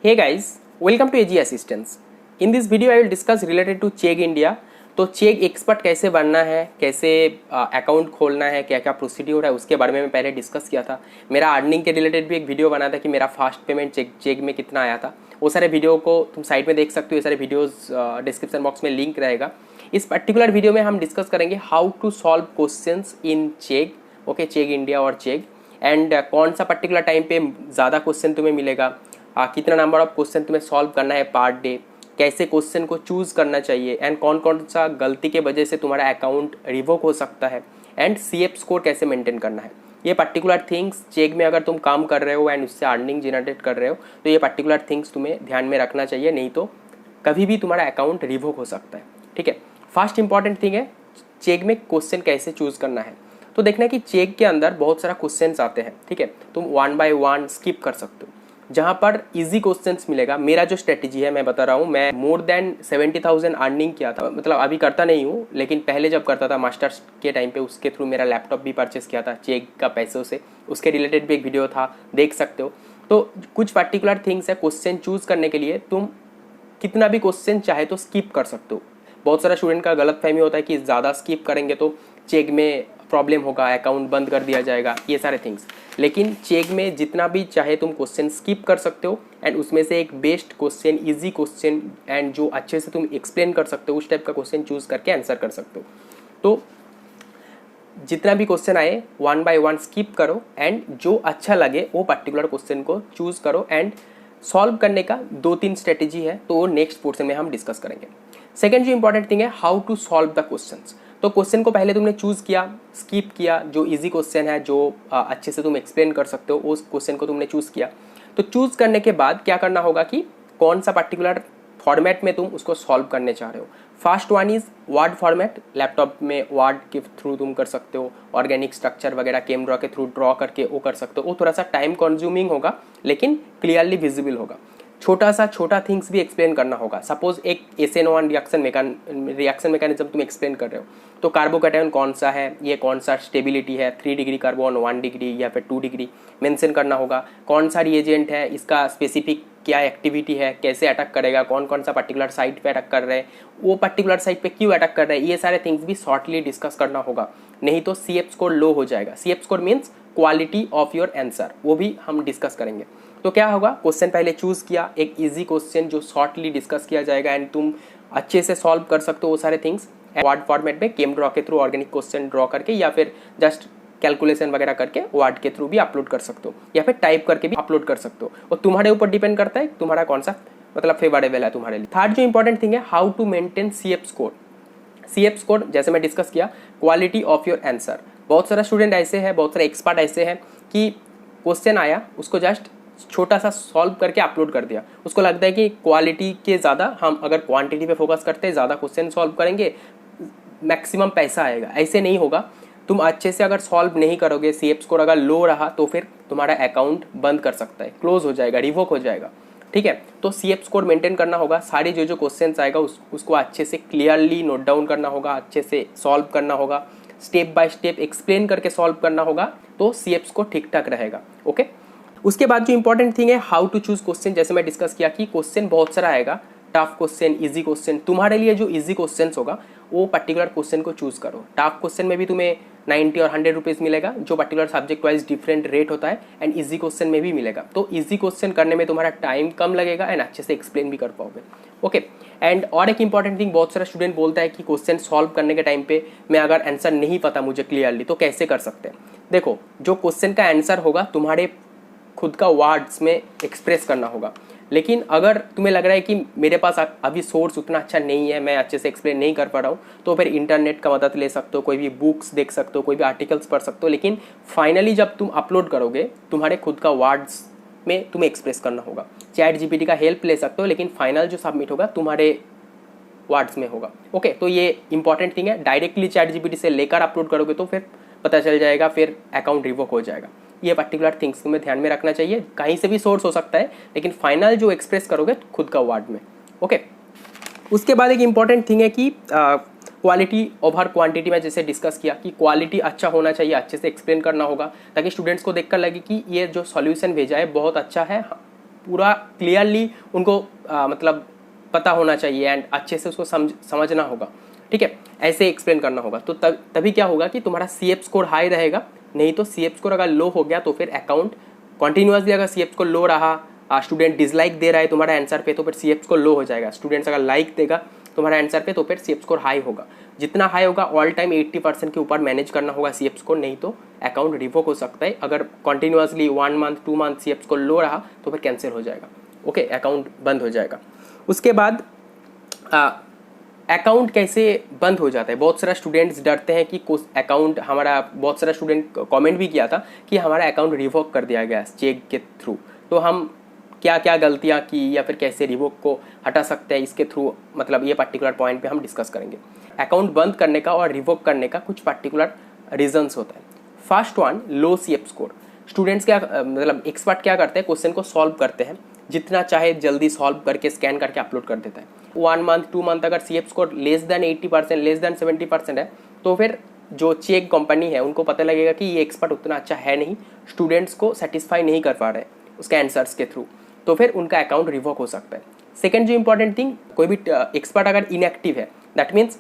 Hey guys, welcome to AG Assistance. In this video I will discuss related to check India. तो check expert कैसे बनना है, कैसे account खोलना है, क्या क्या प्रोसीड्यूर है, उसके बारे में मैं पहले डिस्कस किया था। मेरा अर्निंग के रिलेटेड भी एक वीडियो बना था कि मेरा फास्ट पेमेंट चेक में कितना आया था। वो सारे वीडियो को तुम साइड में देख सकते हो, ये सारे वीडियोस डिस्क्रिप्शन बॉक्स में लिंक रहेगा। इस पर्टिकुलर वीडियो में हम डिस्कस करेंगे how to solve questions in check, okay, check India और चेक, एंड कौन सा पर्टिकुलर टाइम पे ज़्यादा क्वेश्चन तुम्हें मिलेगा, कितना नंबर ऑफ क्वेश्चन तुम्हें सॉल्व करना है पर डे, कैसे क्वेश्चन को चूज़ करना चाहिए, एंड कौन कौन सा गलती के वजह से तुम्हारा अकाउंट रिवोक हो सकता है, एंड CF स्कोर कैसे मेंटेन करना है। ये पर्टिकुलर थिंग्स चेक में अगर तुम काम कर रहे हो एंड उससे अर्निंग जनरेट कर रहे हो तो ये पर्टिकुलर थिंग्स तुम्हें ध्यान में रखना चाहिए, नहीं तो कभी भी तुम्हारा अकाउंट रिवोक हो सकता है। ठीक है, फर्स्ट इंपॉर्टेंट थिंग है चेक में क्वेश्चन कैसे चूज़ करना है। तो देखना कि चेक के अंदर बहुत सारा क्वेश्चंस आते हैं, ठीक है, तुम 1 बाय 1 स्किप कर सकते हो। जहाँ पर इजी क्वेश्चंस मिलेगा, मेरा जो स्ट्रेटेजी है मैं बता रहा हूँ, मैं मोर देन 70,000 अर्निंग किया था, मतलब अभी करता नहीं हूँ लेकिन पहले जब करता था मास्टर्स के टाइम पे, उसके थ्रू मेरा लैपटॉप भी परचेस किया था चेक का पैसों से, उसके रिलेटेड भी एक वीडियो था, देख सकते हो। तो कुछ पर्टिकुलर थिंग्स है क्वेश्चन चूज़ करने के लिए, तुम कितना भी क्वेश्चन चाहे तो स्किप कर सकते हो। बहुत सारा स्टूडेंट का गलत फहमी होता है कि ज़्यादा स्किप करेंगे तो चेक में प्रॉब्लम होगा, अकाउंट बंद कर दिया जाएगा, ये सारे थिंग्स। लेकिन चेक में जितना भी चाहे तुम क्वेश्चन स्किप कर सकते हो, एंड उसमें से एक best question, easy question, and जो अच्छे से तुम एक्सप्लेन कर सकते हो उस टाइप का क्वेश्चन चूज़ करके आंसर कर सकते हो। तो जितना भी क्वेश्चन आए 1 बाय 1 स्किप करो, एंड जो अच्छा लगे वो पर्टिकुलर क्वेश्चन को चूज़ करो, एंड सॉल्व करने का 2-3 स्ट्रेटेजी है, तो वो नेक्स्ट पोर्शन में हम डिस्कस करेंगे। सेकेंड जो इंपॉर्टेंट थिंग है, how to solve the questions. तो क्वेश्चन को पहले तुमने चूज़ किया, स्किप किया, जो इजी क्वेश्चन है, जो अच्छे से तुम एक्सप्लेन कर सकते हो, उस क्वेश्चन को तुमने चूज़ किया। तो चूज़ करने के बाद क्या करना होगा कि कौन सा पर्टिकुलर फॉर्मेट में तुम उसको सॉल्व करने चाह रहे हो। First one is word format. Laptop में वर्ड के थ्रू तुम कर सकते हो, ऑर्गेनिक स्ट्रक्चर वगैरह केम ड्रॉ के थ्रू ड्रॉ करके वो कर सकते हो। वो थोड़ा सा टाइम कंज्यूमिंग होगा लेकिन क्लियरली विजिबल होगा। छोटा थिंग्स भी एक्सप्लेन करना होगा। सपोज एक SN1 रिएक्शन मैकेनिज्म तुम एक्सप्लेन कर रहे हो, तो कार्बोकैटायन कौन सा है, ये कौन सा स्टेबिलिटी है, 3 डिग्री कार्बन, 1 डिग्री या फिर 2 डिग्री मेंशन करना होगा। कौन सा रिएजेंट है, इसका स्पेसिफिक क्या एक्टिविटी है, कैसे अटैक करेगा, कौन कौन सा पर्टिकुलर साइट पे अटैक कर रहे हैं, वो पर्टिकुलर साइट पे क्यों अटैक कर रहे हैं, ये सारे थिंग्स भी शॉर्टली डिस्कस करना होगा, नहीं तो CF स्कोर लो हो जाएगा। CF score means quality of your answer, वो भी हम डिस्कस करेंगे। तो क्या होगा, क्वेश्चन पहले चूज़ किया, एक इजी क्वेश्चन जो शॉर्टली डिस्कस किया जाएगा एंड तुम अच्छे से सॉल्व कर सकते हो वो सारे थिंग्स वर्ड फॉर्मेट में, केम ड्रॉ के थ्रू ऑर्गेनिक क्वेश्चन ड्रॉ करके, या फिर जस्ट कैलकुलेशन वगैरह करके वर्ड के थ्रू भी अपलोड कर सकते हो, या फिर टाइप करके भी अपलोड कर सकते हो। और तुम्हारे ऊपर डिपेंड करता है तुम्हारा कौन सा मतलब फेवरेबल है तुम्हारे लिए। थर्ड जो इंपॉर्टेंट थिंग है, how to maintain CF score. CF score जैसे मैं डिस्कस किया, क्वालिटी ऑफ योर आंसर। बहुत सारा स्टूडेंट ऐसे हैं, बहुत सारे एक्सपर्ट ऐसे हैं कि क्वेश्चन आया, उसको जस्ट छोटा सा सॉल्व करके अपलोड कर दिया। उसको लगता है कि क्वालिटी के ज़्यादा हम अगर क्वांटिटी पे फोकस करते हैं, ज़्यादा क्वेश्चन सॉल्व करेंगे, मैक्सिमम पैसा आएगा। ऐसे नहीं होगा। तुम अच्छे से अगर सॉल्व नहीं करोगे, CF स्कोर अगर लो रहा तो फिर तुम्हारा अकाउंट बंद कर सकता है, क्लोज हो जाएगा, रिवोक हो जाएगा। ठीक है, तो CF स्कोर मेंटेन करना होगा। सारी जो क्वेश्चन आएगा उसको अच्छे से क्लियरली नोट डाउन करना होगा, अच्छे से सॉल्व करना होगा, स्टेप बाय स्टेप एक्सप्लेन करके सॉल्व करना होगा, तो CF स्कोर ठीक ठाक रहेगा। ओके, उसके बाद जो इंपॉर्टेंट थिंग है, हाउ टू चूज क्वेश्चन। जैसे मैं डिस्कस किया कि क्वेश्चन बहुत सारा आएगा, टफ क्वेश्चन, इजी क्वेश्चन। तुम्हारे लिए जो इजी क्वेश्चन होगा वो पर्टिकुलर क्वेश्चन को चूज करो। टफ क्वेश्चन में भी तुम्हें 90 और 100 रुपीज़ मिलेगा, जो particular subject wise different rate होता है, एंड इजी क्वेश्चन में भी मिलेगा। तो इजी क्वेश्चन करने में तुम्हारा टाइम कम लगेगा एंड अच्छे से एक्सप्लेन भी कर पाओगे। ओके, एंड और एक इंपॉर्टेंट थिंग, बहुत सारा स्टूडेंट बोलता है कि क्वेश्चन सॉल्व करने के टाइम पे मैं अगर आंसर नहीं पता मुझे क्लियरली तो कैसे कर सकते हैं। देखो, जो क्वेश्चन का आंसर होगा तुम्हारे खुद का वर्ड्स में एक्सप्रेस करना होगा। लेकिन अगर तुम्हें लग रहा है कि मेरे पास अभी सोर्स उतना अच्छा नहीं है, मैं अच्छे से एक्सप्लेन नहीं कर पा रहा हूँ, तो फिर इंटरनेट का मदद ले सकते हो, कोई भी बुक्स देख सकते हो, कोई भी आर्टिकल्स पढ़ सकते हो। लेकिन फाइनली जब तुम अपलोड करोगे, तुम्हारे खुद का वर्ड्स में तुम्हें एक्सप्रेस करना होगा। चैट GPT का हेल्प ले सकते हो, लेकिन फाइनल जो सबमिट होगा तुम्हारे वर्ड्स में होगा। ओके, तो ये इंपॉर्टेंट थिंग है। डायरेक्टली चैट GPT से लेकर अपलोड करोगे तो फिर पता चल जाएगा, फिर अकाउंट रिवोक हो जाएगा। ये पर्टिकुलर थिंग्स तुम्हें ध्यान में रखना चाहिए। कहीं से भी सोर्स हो सकता है, लेकिन फाइनल जो एक्सप्रेस करोगे खुद का वर्ड में। ओके, उसके बाद एक इंपॉर्टेंट थिंग है कि क्वालिटी ओवर क्वांटिटी में जैसे डिस्कस किया कि क्वालिटी अच्छा होना चाहिए, अच्छे से एक्सप्लेन करना होगा, ताकि स्टूडेंट्स को देखकर लगे कि ये जो सॉल्यूशन भेजा है बहुत अच्छा है, पूरा क्लियरली उनको मतलब पता होना चाहिए एंड अच्छे से उसको समझना होगा, ठीक है, ऐसे एक्सप्लेन करना होगा। तो तभी क्या होगा कि तुम्हारा CF स्कोर हाई रहेगा। नहीं तो CF स्कोर अगर लो हो गया तो फिर अकाउंट कंटिन्यूसली, अगर CF स्कोर लो रहा, स्टूडेंट डिसलाइक दे रहा है तुम्हारा आंसर पे, तो फिर CF स्कोर लो हो जाएगा। स्टूडेंट्स अगर लाइक देगा तुम्हारा आंसर पे तो फिर CF स्कोर हाई होगा। जितना हाई होगा ऑल टाइम 80% के ऊपर मैनेज करना होगा CF स्कोर, नहीं तो अकाउंट रिवोक हो सकता है। अगर continuously 1 month 2 month CF score low रहा तो फिर कैंसिल हो जाएगा, ओके, अकाउंट बंद हो जाएगा। उसके बाद अकाउंट कैसे बंद हो जाता है। बहुत सारा स्टूडेंट्स डरते हैं कि अकाउंट हमारा, बहुत सारा स्टूडेंट कमेंट भी किया था कि हमारा अकाउंट रिवोक कर दिया गया चेक के थ्रू, तो हम क्या क्या गलतियां की या फिर कैसे रिवोक को हटा सकते हैं इसके थ्रू, मतलब ये पर्टिकुलर पॉइंट पे हम डिस्कस करेंगे। अकाउंट बंद करने का और रिवोक करने का कुछ पर्टिकुलर रीजंस होता है। फर्स्ट वन, लो CF स्कोर। स्टूडेंट्स क्या मतलब एक्सपर्ट क्या करते हैं, क्वेश्चन को सॉल्व करते हैं, जितना चाहे जल्दी सॉल्व करके स्कैन करके अपलोड कर देता है। 1 मंथ 2 मंथ अगर CF score less than 80%, less than 70% है, तो फिर जो चेक कंपनी है उनको पता लगेगा कि ये एक्सपर्ट उतना अच्छा है नहीं, स्टूडेंट्स को सेटिस्फाई नहीं कर पा रहे उसके आंसर्स के थ्रू, तो फिर उनका अकाउंट रिवोक हो सकता है। सेकेंड जो इंपॉर्टेंट थिंग, कोई भी एक्सपर्ट अगर इनएक्टिव है, दैट मीन्स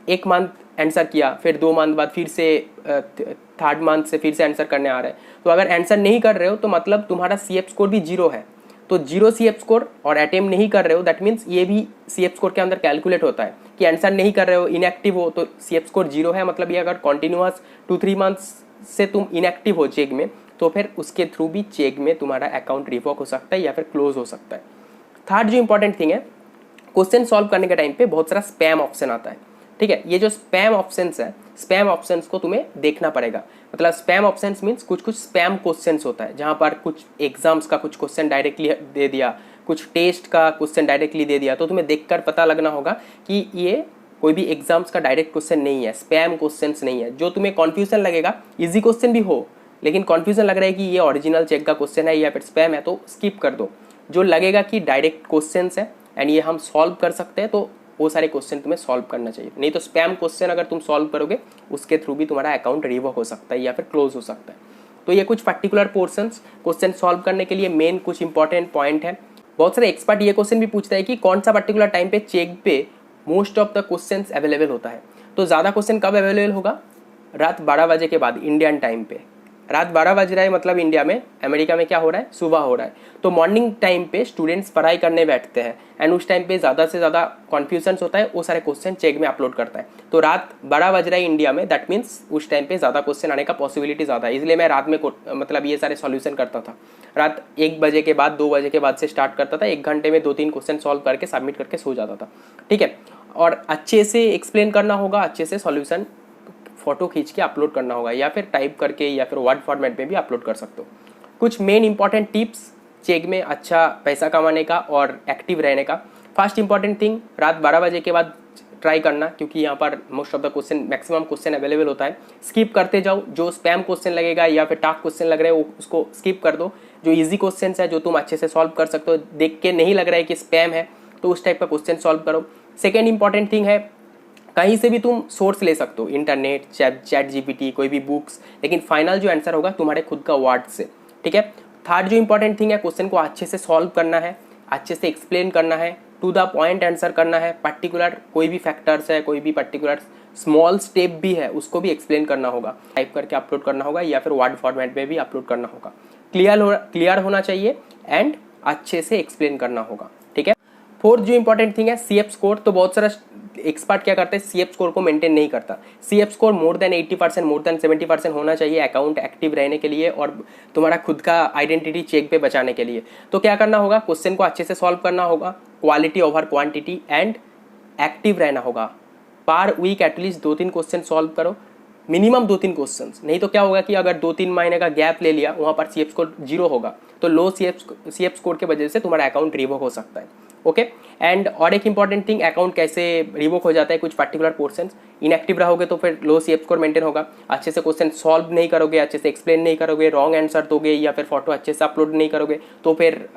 1 मंथ आंसर किया, फिर 2 मंथ बाद फिर से 3rd मंथ से फिर से आंसर करने आ रहे हैं, तो अगर आंसर नहीं कर रहे हो तो मतलब तुम्हारा CF स्कोर भी 0 है। तो 0 CF स्कोर और अटेम्प्ट नहीं कर रहे हो, दैट मीन्स ये भी CF स्कोर के अंदर कैलकुलेट होता है कि आंसर नहीं कर रहे हो, इनएक्टिव हो, तो CF स्कोर 0 है। मतलब ये अगर कॉन्टिन्यूअस 2-3 मंथ्स से तुम इनएक्टिव हो चेक में, तो फिर उसके थ्रू भी चेक में तुम्हारा अकाउंट रिवोक हो सकता है या फिर क्लोज हो सकता है। थर्ड जो इंपॉर्टेंट थिंग है, क्वेश्चन सॉल्व करने के टाइम पे बहुत सारा स्पैम ऑप्शन आता है, ठीक है। ये जो स्पैम ऑप्शंस है, स्पैम ऑप्शंस को तुम्हें देखना पड़ेगा। मतलब स्पैम ऑप्शंस मीन्स कुछ कुछ स्पैम क्वेश्चंस होता है, जहाँ पर कुछ एग्जाम्स का कुछ क्वेश्चन डायरेक्टली दे दिया, कुछ टेस्ट का क्वेश्चन डायरेक्टली दे दिया, तो तुम्हें देखकर पता लगना होगा कि ये कोई भी एग्जाम्स का डायरेक्ट क्वेश्चन नहीं है, स्पैम क्वेश्चंस नहीं है। जो तुम्हें कन्फ्यूजन लगेगा, इजी क्वेश्चन भी हो लेकिन कन्फ्यूजन लग रहा है कि ये ओरिजिनल चेक का क्वेश्चन है या फिर स्पैम है, तो स्किप कर दो। जो लगेगा कि डायरेक्ट क्वेश्चंस है एंड ये हम सॉल्व कर सकते हैं, तो वो सारे क्वेश्चन तुम्हें सॉल्व करना चाहिए। नहीं तो स्पैम क्वेश्चन अगर तुम सॉल्व करोगे, उसके थ्रू भी तुम्हारा अकाउंट रिवोक हो सकता है या फिर क्लोज हो सकता है। तो ये कुछ पर्टिकुलर पोर्शंस क्वेश्चन सॉल्व करने के लिए मेन कुछ इंपॉर्टेंट पॉइंट है। बहुत सारे एक्सपर्ट ये क्वेश्चन भी पूछता है कि कौन सा पर्टिकुलर टाइम पे चेक पे most of the questions available होता है। तो ज़्यादा क्वेश्चन कब अवेलेबल होगा? रात 12 बजे के बाद, इंडियन टाइम पे। रात 12 बज रहा है मतलब इंडिया में, अमेरिका में क्या हो रहा है, सुबह हो रहा है। तो मॉर्निंग टाइम पे स्टूडेंट्स पढ़ाई करने बैठते हैं एंड उस टाइम पे ज़्यादा से ज़्यादा कन्फ्यूजन्स होता है, वो सारे क्वेश्चन चेक में अपलोड करता है। तो रात 12 बज रहा है इंडिया में, दैट मीन्स उस टाइम पे ज़्यादा क्वेश्चन आने का पॉसिबिलिटी ज़्यादा है। इसलिए मैं रात में मतलब ये सारे सॉल्यूशन करता था। रात 1 बजे के बाद, 2 बजे के बाद से स्टार्ट करता था, 1 घंटे में 2-3 क्वेश्चन सॉल्व करके सबमिट करके सो जाता था, ठीक है। और अच्छे से एक्सप्लेन करना होगा, अच्छे से सॉल्यूशन फोटो खींच के अपलोड करना होगा, या फिर टाइप करके या फिर वर्ड फॉर्मेट में भी अपलोड कर सकते हो। कुछ मेन इंपॉर्टेंट टिप्स चेक में अच्छा पैसा कमाने का और एक्टिव रहने का। फर्स्ट इंपॉर्टेंट थिंग, रात 12 बजे के बाद ट्राई करना, क्योंकि यहाँ पर most of the question, maximum question available होता है। स्किप करते जाओ, जो स्पैम क्वेश्चन लगेगा या फिर टफ क्वेश्चन लग रहे हो उसको स्किप कर दो। जो ईजी क्वेश्चन है, जो तुम अच्छे से सॉल्व कर सकते हो, देख के नहीं लग रहा है कि स्पैम है, तो उस टाइप का क्वेश्चन सॉल्व करो। सेकेंड इंपॉर्टेंट थिंग है, कहीं से भी तुम सोर्स ले सकते हो, इंटरनेट, चैट जीपीटी, कोई भी बुक्स, लेकिन फाइनल जो आंसर होगा तुम्हारे खुद का वर्ड से, ठीक है। थर्ड जो इंपॉर्टेंट थिंग है, क्वेश्चन को अच्छे से सॉल्व करना है, अच्छे से एक्सप्लेन करना है, टू द पॉइंट आंसर करना है। पर्टिकुलर कोई भी फैक्टर्स है, कोई भी पर्टिकुलर स्मॉल स्टेप भी है, उसको भी एक्सप्लेन करना होगा, टाइप करके अपलोड करना होगा या फिर वर्ड फॉर्मेट में भी अपलोड करना होगा। क्लियर होना चाहिए एंड अच्छे से एक्सप्लेन करना होगा, ठीक है। फोर्थ जो इंपॉर्टेंट थिंग है, CF स्कोर। तो बहुत सारा एक्सपर्ट क्या करते हैं, CF स्कोर को मेंटेन नहीं करता। CF score more than 80%, more than 70% होना चाहिए अकाउंट एक्टिव रहने के लिए और तुम्हारा खुद का आइडेंटिटी चेक पे बचाने के लिए। तो क्या करना होगा, क्वेश्चन को अच्छे से सॉल्व करना होगा, quality over quantity and active रहना होगा। Per week at least 2-3 question solve करो, मिनिमम 2-3 क्वेश्चन। नहीं तो क्या होगा कि अगर 2-3 महीने का गैप ले लिया, वहाँ पर CF स्कोर 0 होगा, तो लो CF स्कोर के वजह से तुम्हारा अकाउंट रिवोक हो सकता है, ओके। एंड और एक इंपॉर्टेंट थिंग, अकाउंट कैसे रिवोक हो जाता है, कुछ पर्टिकुलर पोर्शन। इनएक्टिव रहोगे तो फिर लो CF स्कोर मेंटेन होगा, अच्छे से क्वेश्चन सॉल्व नहीं करोगे, अच्छे से एक्सप्लेन नहीं करोगे, रॉन्ग आंसर दोगे या फिर फोटो अच्छे से अपलोड नहीं करोगे, तो फिर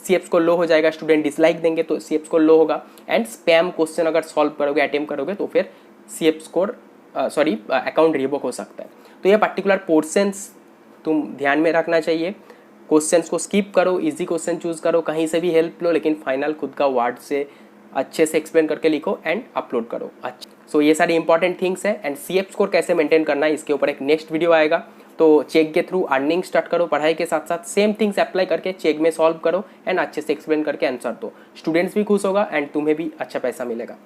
CF स्कोर लो हो जाएगा, स्टूडेंट डिसलाइक देंगे तो CF स्कोर लो होगा। एंड स्पैम क्वेश्चन अगर सॉल्व करोगे, अटेम्प्ट करोगे, तो फिर CF स्कोर अकाउंट रिवोक हो सकता है। तो ये पर्टिकुलर पोर्शंस तुम ध्यान में रखना चाहिए। क्वेश्चंस को स्किप करो, इजी क्वेश्चन चूज करो, कहीं से भी हेल्प लो, लेकिन फाइनल खुद का वर्ड से अच्छे से एक्सप्लेन करके लिखो एंड अपलोड करो। अच्छा, सो ये सारी इंपॉर्टेंट थिंग्स है। एंड CF स्कोर कैसे मेंटेन करना है इसके ऊपर एक नेक्स्ट वीडियो आएगा। तो चेक के थ्रू अर्निंग स्टार्ट करो, पढ़ाई के साथ साथ सेम थिंग्स अप्लाई करके चेक में सॉल्व करो एंड अच्छे से एक्सप्लेन करके आंसर दो। स्टूडेंट्स भी खुश होगा एंड तुम्हें भी अच्छा पैसा मिलेगा।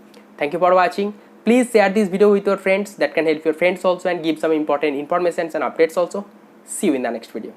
Thank you for watching. Please share this video with your friends, that can help your friends also and give some important information and updates also. See you in the next video.